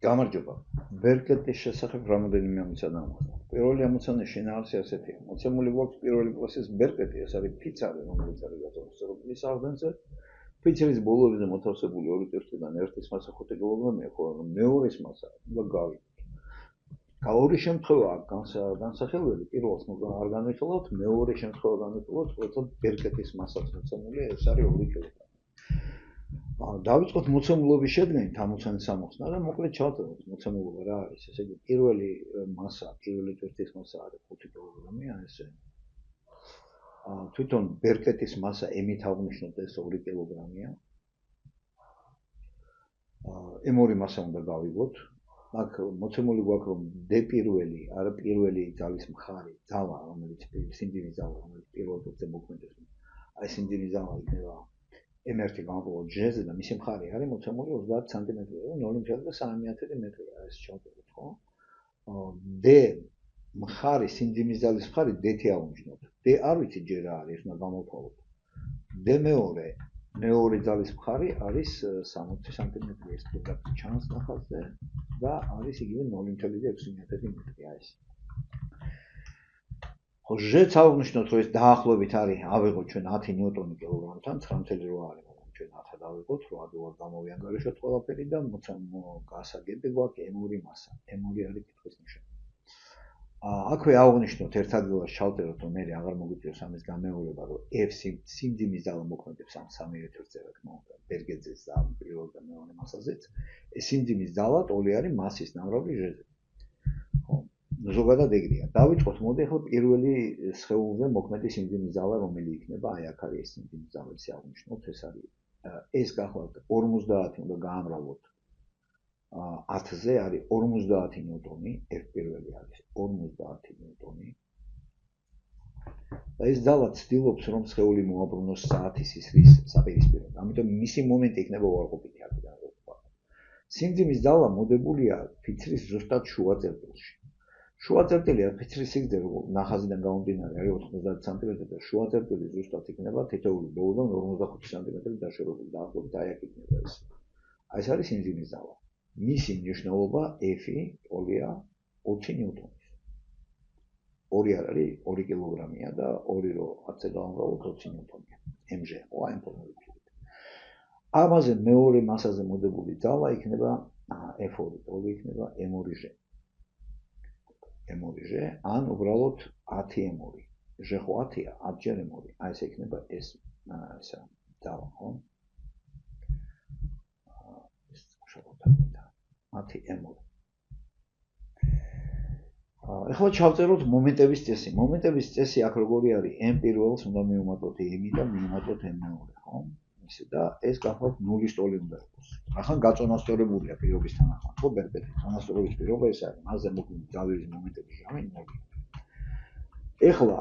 გამარჯობა. ბერკეტის შესახებ რამოდენიმე ამოცანა ამოხსნა. პირველი ამოცანა შინაარსი ასეთია. მოცემული გვაქვს პირველი კლასის ბერკეტი, ეს არის ფიცარი, რომელიც არის გაწოლისწორებული საფრანგეთზე. ფიცრის ბოლოებზე მოთავსებული ორი ტვირთიდან ერთის მასა 5 კილოგრამია, ხოლო მეორის მასა უნდა გავიგოთ. ორი შემთხვევაა განსახილველი, პირველს არ განვიხილავთ, მეორე შემთხვევა განვიხილავთ, როცა ბერკეტის მასაც მოცემულია, ეს არის 2 კილოგრამი. დავიწყოთ მოცემულობის შედგენით ამოცანის ამოხსნა და მოკლედ ჩავწეროთ მოცემულობა რა არის. ესე იგი, პირველი მასა, პირველი ტვირთის მასა არის 5 კილოგრამი, ესე. თვითონ ბერკეტის მასა ემით აღნიშნოთ ეს 2 კილოგრამია. ემორი მასა უნდა გავიგოთ. აქ მოცემული გვაქვს რომ D პირველი, არა პირველი ძალის მხარი, ძალა, რომელიც სიმძიმის ძალა, რომელიც პირველ ტვირთზე მოქმედებს. აი სიმძიმის ძალა იქნება M1 გამოვყოლოთ J-ზე და მისი მხარი არის მოცემული 30 სანტიმეტრი, 0.3 მეტრია, ეს ჩავწეროთ, ხო? D მხარი, სიმძიმის ძალის მხარი D-ი ავნიშნოთ. D არ ვიცი ჯერ რა არის, უნდა გამოვთვალოთ. D მეორე ძალის მხარი არის 60 სანტიმეტრი, ეს პირდაპირ ჩანს ნახაზზე და არის იგივე 0.6 მეტრია ეს. ხო, J-ს ავნიშნოთ, რომ ეს დაახლოებით არის, ავიღოთ ჩვენ 10 ნიუტონი კილოგრამთან, 9.8 არის, მაგრამ ჩვენ 10 დავიღოთ, 8 დოლარ გამოვიანგარიშოთ ყველაფერი და გასაგები გვაქვს M2 მასა. M2 არის კითხვის ნიშანი. აქვე ავნიშნოთ ერთ ადგილას ჩავწეროთ, რომ მე აღარ მოგვიწევს ამის გამეორება, რომ F სიმძიმის ძალა მოქმედებს ამ სამივე თვირთზე, რა თქმა უნდა, ბერკეტზეც და პირველ და მეორე მასაზეც. ეს სიმძიმის ძალა ტოლი არის მასის ნამრავლი J-ზე. ხო, ზოგადად ეგრეა. დავიწყოთ, მოდი ახლა პირველი სხეულზე მოქმედი სიმძიმის ძალა, რომელი იქნება, აი აქ არის ეს სიმძიმის ძალა, ისე ავნიშნოთ, ეს არის ეს გახლავთ 50 უნდა გაამრავლოთ 10-ზე არის 50 ნიუტონი, F პირველი არის 50 ნიუტონი. და ეს ძალა ცდილობს, რომ სხეული მოაბრუნოს საათის სისხლის საპირისპიროდ. ამიტომ მისი მომენტი იქნება უარყოფითი აქედან როცა. სიმძიმის ძალა მოდებულია ფიცრის ზუსტად შუა წერტილში. შუა წერტილი არის ფიცრის სიგრძე, ნახაზიდან გამომდინარე არის 90 სანტიმეტრი და შუა წერტილი ზუსტად იქნება თითოეული ბოლოდან 45 სანტიმეტრი დაშორებული დაახლოებით აი აქ იქნება ეს. აი ეს არის სიმძიმის ძალა. მისი მნიშვნელობა F-ი ტოლია 20 ნიუტონის. 2 არ არის 2 კილოგრამია და 2 რო 10-ზე გავამრავლოთ 20 ნიუტონია. MG, ხო, აი ამ ფორმულით. ამაზე მეორე მასაზე მოდებული ძალა იქნება F2, ტოლი იქნება M2G. M2G, ან უბრალოდ 10 M2. G ხო 10-ია, 10 ჯერ M2. აი ესე იქნება ეს ესა ძალა, ხო? ეს შევხვდით 10 M2. ეხლა ჩავწეროთ მომენტების წესი. მომენტების წესი აქ როგორი არის? M პირველს უნდა მივუმატოთ M და მივუმატოთ M2, ხო? ისე და ეს გახლავთ 0-ის ტოლი უნდა იყოს. ახლა გაწონასწორებულია პირობის თანახმად, ხო, ბერკეტი. წონასწორობის პირობა ეს არის. მასზე მოქმედი ძალების მომენტების ჟამი 0. ეხლა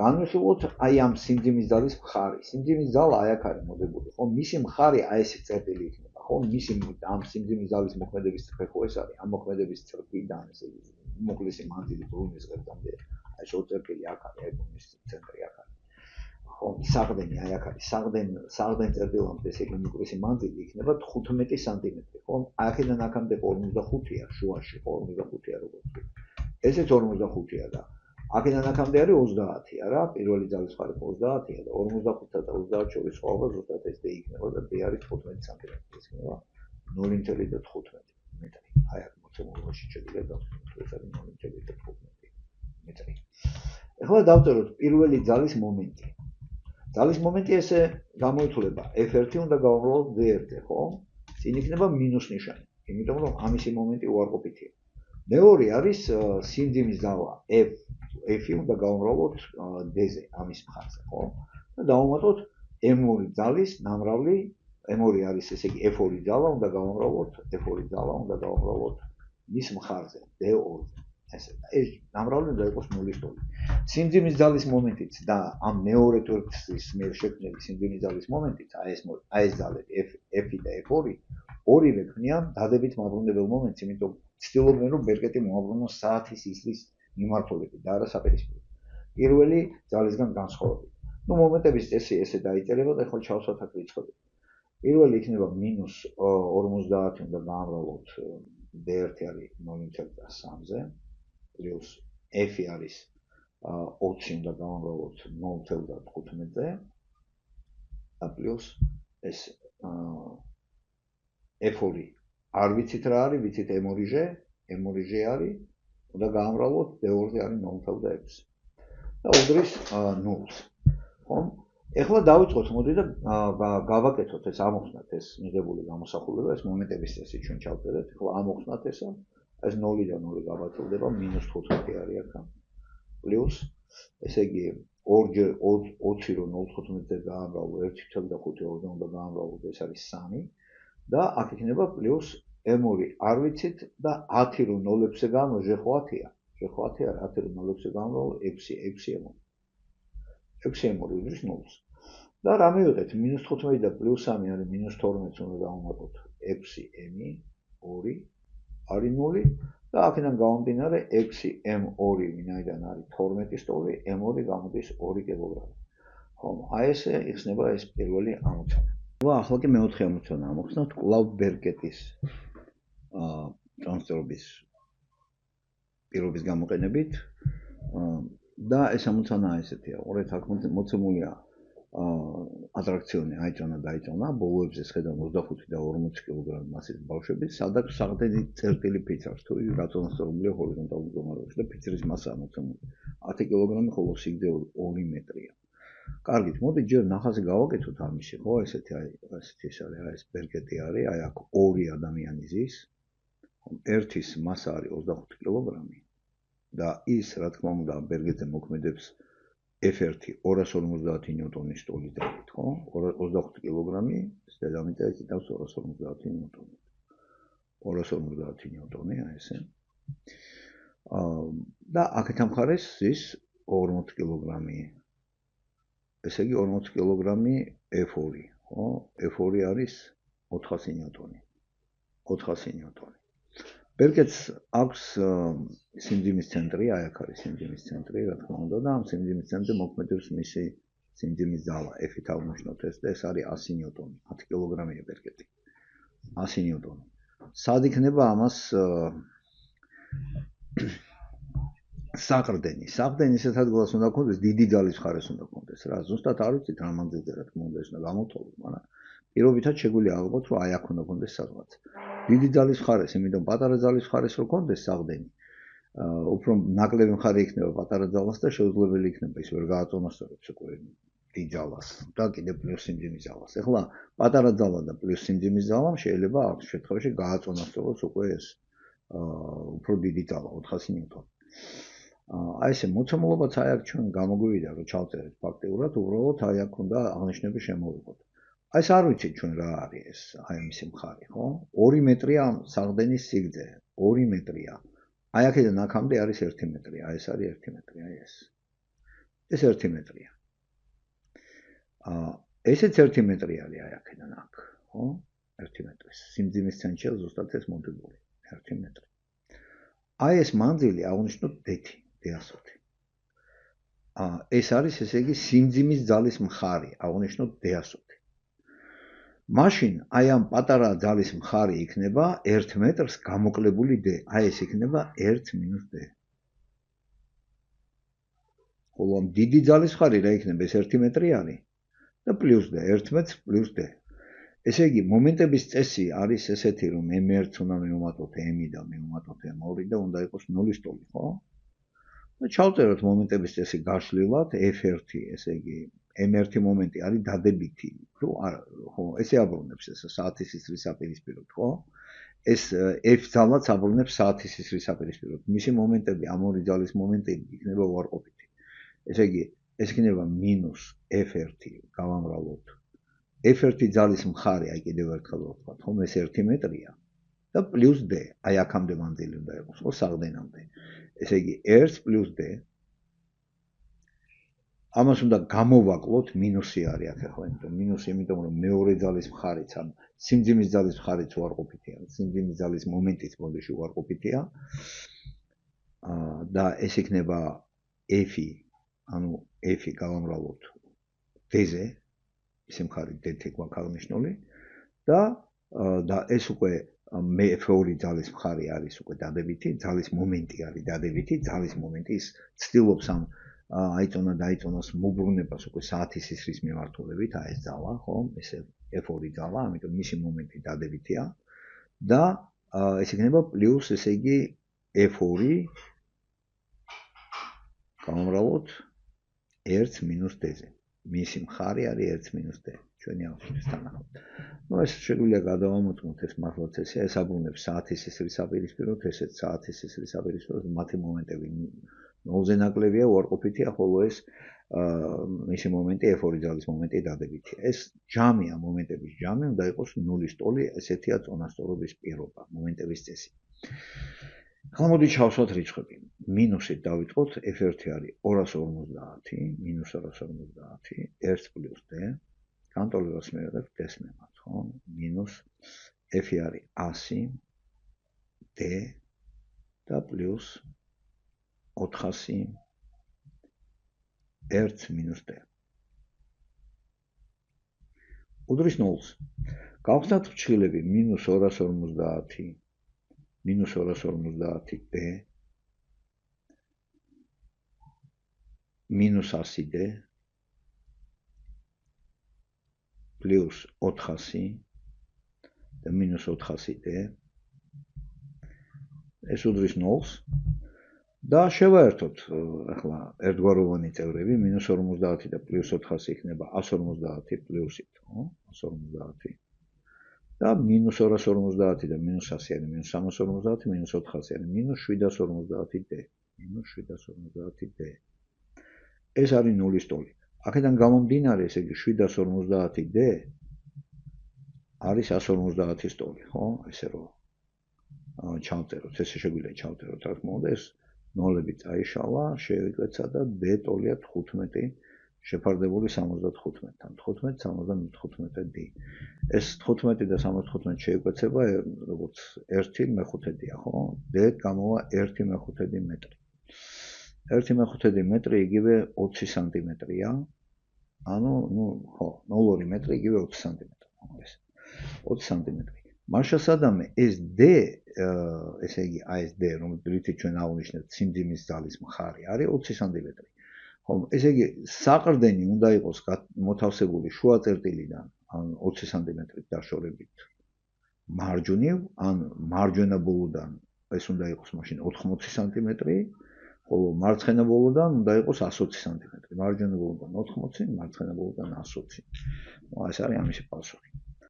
განვიხილოთ აი ამ სიმძიმის ძალის მხარი. სიმძიმის ძალა აი აქ არის მოდებული, ხო? მისი მხარი აი ეს წერტილი იქნება, ხო? მისი ამ სიმძიმის ძალის მოქმედების წრე ხო ეს არის. ამ მოქმედების წრიდან ესე იგი მოკლესი მანძილი ბრუნვის ღერძამდე. აი ეს წერტილი აქ არის, აი ბრუნვის ცენტრი აქ არის. ხო, საყრდენი აი აქ არის. საყრდენ წერტილამდე ესე იგი მოკლესი მანძილი იქნება 15 სანტიმეტრი, ხო? აქედან აქამდე 45-ია შუაში, 45-ია როგორც ვთქვი. ესეც 45-ია და აქედან აქამდე არის 30, არა? პირველი ძალის მხარე 30-ია და 45-და და 30 შორის სხვაობა ზუსტად ეს D იქნება და D არის 15 სანტიმეტრი, ეს იქნება 0.15 მეტრი. აი აქ მოცემულობაში შეგვიძლია დავწეროთ, ეს არის 0.15 მეტრი. ეხლა დავწეროთ პირველი ძალის მომენტი. ძალის მომენტი ესე გამოითვლება, F1 უნდა გავამრავლოთ D1-ზე, ხო? წინ იქნება მინუს ნიშანი, იმიტომ რომ ამისი მომენტი უარყოფითია. მეორე არის სიმძიმის ძალა F-ი უნდა გავამრავლოთ D-ზე, ამის მხარზე, ხო? და დავუმატოთ M2 ძალის ნამრავლი, M2 არის ესე იგი F2 ძალა უნდა გავამრავლოთ, F2 ძალა უნდა გავამრავლოთ მის მხარზე, D2-ზე. ესე და ეს ნამრავლი უნდა იყოს 0-ის ტოლი. სიმძიმის ძალის მომენტიც და ამ მეორე ტვირთის მიერ შექმნილი სიმძიმის ძალის მომენტიც, აი ეს ძალები F-ი და F2 ორივე ქმნიან დადებით მაბრუნებელ მომენტს, იმიტომ ცდილობენ რომ ბერკეტი მოაბრუნოს საათის სისხლის მიმართულებით და არა საპირისპიროდ. პირველი ძალისგან განსხვავებით. ნუ მომენტების წესი ესე დაიწერება და ახლა ჩავსვათ აქ რიცხვები. პირველი იქნება -50 უნდა გაამრავლოთ D1 არის 0.3-ზე პლუს F არის 20 უნდა გავამრავლოთ 0.15-ზე და პლუს ეს F2 არ ვიცით რა არის, ვიცით M2G არის, უნდა გავამრავლოთ D2 არის 0.6 და უდრის 0-ს. ხომ? ეხლა დავიწყოთ, მოდი და გავაკეთოთ ეს ამოხსნათ ეს მიღებული გამოსახულება, ეს მომენტების წესი ჩვენ ჩავწერეთ. ეხლა ამოხსნათ ესა, ეს 0-დან 0 გავაწევდება, -15 არის აქა. პლუს ესე იგი 2-ჯერ 20 რო 0.15-ზე გაამრავლო 1.5 2-დან უნდა გაამრავლოთ, ეს არის 3 და აქ იქნება პლუს M2 არ ვიცით და 10 რო 0-ებზე გამო ჟეხო 10-ია. ჟეხო 10 არის 10 რო 0-ებზე გამრავლო 6 M2. 6 M2 უდრის 0-ს. და რა მივიღეთ? -15 და +3 არის -12-ს უნდა დავუმატოთ 6 M2 არის 0 და აქედან გამომდინარე 6 M2 ვინაიდან არის 12-ის ტოლი, M2 გამოდის 2 კილოგრამი. ხომ, აი ესე იხსნება ეს პირველი ამოცანა. ახლა კი მეოთხე ამოცანა ამოხსნათ კлауდ ბერკეტის ტრანსფერობის პირობის გამოყენებით და ეს ამოცანა ესეთია. ორეთ აქ მოცემულია ატრაქციონი აიწონა, ბოლოებზე შეხედავ 25 და 40 კილოგრამი მასის ბავშვების, სადაც საღდენი წერტილი ფიცრავს, თუ ის გაწონასწორებულია ჰორიზონტალურ მდგომარეობაში და ფიცრის მასაა მოცემული 10 კილოგრამი, ხოლო სიგრძე 2 მეტრია. კარგით, მოდი ჯერ ნახაზი გავაკეთოთ ამისი, ხო, ესეთი ეს არის, ეს ბერკეტი არის, აი აქ 2 ადამიანი ზის, ერთის მასა არის 25 კილოგრამი და ის, რა თქმა უნდა, ბერკეტზე მოქმედებს F1 250 ნიუტონის ტოლი დაით, ხო? 25 კილოგრამი, დედამიწა იკითხავს 250 ნიუტონი. 250 ნიუტონი, აი ესე. და აქეთ ამხარეს ის 40 კილოგრამი. ესე იგი 40 კილოგრამი F2, ხო? F2 არის 400 ნიუტონი. 400 ნიუტონი. ბერკეტს აქვს სიმძიმის ცენტრი, აი აქ არის სიმძიმის ცენტრი, რა თქმა უნდა, და ამ სიმძიმის ცენტრზე მოქმედებს მისი სიმძიმის ძალა, F-ით აღვნიშნოთ ეს და ეს არის 100 ნიუტონი, 10 კილოგრამია ბერკეტი. 100 ნიუტონი. სად იქნება ამას საყრდენი? საყრდენი ისეთ ადგილას უნდა გქონდეს, დიდი ძალის მხარეს უნდა გქონდეს რა. ზუსტად არ ვიცით რა მანძილზე რა თქმა უნდა ეს უნდა გამოვთვალოთ, მაგრამ პირობითად შეგვიძლია ავიღოთ, რომ აი აქ უნდა გქონდეს სადღაც. დიდი ძალის მხარეს, იმიტომ პატარა ძალის მხარეს რო გქონდეს საყრდენი, უფრო ნაკლები მხარე იქნება პატარა ძალას და შეუძლებელი იქნება ის ვერ გააწონასწორებს უკვე დიდ ძალას და კიდევ პლუს სიმძიმის ძალას. ეხლა პატარა ძალა და პლუს სიმძიმის ძალამ შეიძლება ამ შემთხვევაში გააწონასწოროს უკვე ეს უფრო დიდი ძალა 400 ნიუტონი. აი ესე მოცემულობაც აი აქ ჩვენ გამოგვივიდა რომ ჩავწერეთ ფაქტიურად, უბრალოდ აი აქ უნდა აღნიშნები შემოვიღოთ. აი ეს არ ვიცით ჩვენ რა არის ეს, აი მისი მხარი, ხო? 2 მეტრია საყრდენის სიგრძე, 2 მეტრია. აი აქედან აქამდე არის 1 მეტრი, აი ეს არის 1 მეტრი, აი ეს. ეს 1 მეტრია. ესეც 1 მეტრი არის აი აქედან აქ, ხო? 1 მეტრი. სიმძიმის ცენტრში ზუსტად ეს მოდებული, 1 მეტრი. აი ეს მანძილი აღნიშნოთ D100. ეს არის ესე იგი სიმძიმის ძალის მხარი, აღნიშნოთ D100. მაშინ აი ამ პატარა ძალის მხარი იქნება 1 მეტრს გამოკლებული D. აი ეს იქნება 1 - D. ხოლო ამ დიდი ძალის მხარი რა იქნება? ეს 1 მეტრი არის და პლუს D, 1 მეტრს პლუს D. ესე იგი მომენტების წესი არის ესეთი, რომ M1 უნდა მივუმატოთ M და მივუმატოთ M2 და უნდა იყოს 0-ის ტოლი, ხო? და ჩავწეროთ მომენტების წესი გაშლილად F1, ესე იგი M1 მომენტი არის დადებითი, თუ არა, ხო, ესე აბრუნებს ეს საათის სისხლის საპირისპიროდ, ხო? ეს F ძალაც აბრუნებს საათის სისხლის საპირისპიროდ. მისი მომენტები, ამ ორი ძალის მომენტები იქნება უარყოფითი. ესე იგი, ეს იქნება -F1 გავამრავლოთ. F1 ძალის მხარი, აი კიდევ ერთხელ ვთქვათ, ხომ ეს 1 მეტრია და პლუს D, აი აქამდე მანძილი უნდა იყოს, ხო, საყრდენამდე. ესე იგი 1 პლუს D. ამას უნდა გამოვაკლოთ, მინუსი არის აქ ახლა, იმიტომ რომ მეორე ძალის მხარიც, ან სიმძიმის ძალის მხარიც უარყოფითია, სიმძიმის ძალის მომენტიც ბოდიში უარყოფითია. და ეს იქნება F-ი, ანუ F-ი გავამრავლოთ D-ზე, ისე მხარი D-ი გვაქვს აღნიშნული და ეს უკვე მე F2 ძალის მხარე არის უკვე დადებითი, ძალის მომენტი არის დადებითი, ძალის მომენტი ის ცდილობს ამ დაიწონოს მოbrunებას უკვე საათის სისხლის მიმართულებით, ეს ძალა, ხო? ეს F2 ძალა, ამიტომ მისი მომენტი დადებითია და ეს იქნება პლუს, ესე იგი F2 გამომრავლოთ 1 - d-ზე. მისი მხარე არის 1 - d. ჩვენი აღწერისთან ახლოს. ეს შეგვიძლია გადავამოწმოთ ეს მართლაც ესეა, ეს აბრუნებს საათის სისხლის საპირისპიროდ, ესეც საათის სისხლის საპირისპიროდ, მათი მომენტები 0-ზე ნაკლებია, უარყოფითია, ხოლო ეს მისი მომენტი F2 ძალის მომენტი დადებითია. ეს ჯამია, მომენტების ჯამი, უნდა იყოს 0-ის ტოლი, ესეთია წონასწორობის პირობა, მომენტების წესი. ახლა მოდი ჩავსვათ რიცხვები. მინუსით დავიწყოთ, F1 არის 250, - 250, 1 + d. განტოლებას მივიღებ d-ს მიმართ, ხო? მინუს F არის 100, d და პლუს 400, 1 - d. უდრის 0-ს. გავხსნათ ფრჩხილები -250, -250d, -100d, პლუს 400 და -400d. ეს უდრის 0-ს და შევაერთოთ ახლა ერთგვაროვანი წევრები, -50 და +400 იქნება 150 პლუსით, ხო? 150 და -250 და -100 არის -350, -400 არის -750d, -750d. ეს არის 0-ის ტოლი. აქედან გამომდინარე, ესე იგი 750d არის 150-ის ტოლი, ხო? ესე რომ ჩავწეროთ, ესე შეგვიძლია ჩავწეროთ, რა თქმა უნდა, ეს ნოლები წაიშალა, შევიკვეცა და d ტოლია 15 შეფარდებული 75-თან. 15, 75d. ეს 15 და 75 შეიკვეცება, როგორც 1/5-დია, ხო? d გამოვა 1/5 მეტრი. 1/5 მეტრი იგივე 20 სანტიმეტრია. ანუ, ხო, 0,2 მეტრი იგივე 20 სანტიმეტრი. ეს 20 სანტიმეტრი. მარშალსადამე ეს d, ესე იგი, ეს d, რომელიც ჩვენ აღვნიშნეთ სიმძიმის ძალის მხარე, არის 20 სანტიმეტრი. ხომ, ესე იგი, საყრდენი უნდა იყოს მოთავსებული შუა წერტილიდან, ან 20 სანტიმეტრით დაშორებით მარჯვნივ, ან მარჯვენა ბოლოდან ეს უნდა იყოს მაშინ 80 სანტიმეტრი, ხოლო მარცხენა ბოლოდან უნდა იყოს 120 სანტიმეტრი. მარჯვენა ბოლოდან 80, მარცხენა ბოლოდან 120. ეს არის ამისი პასუხი.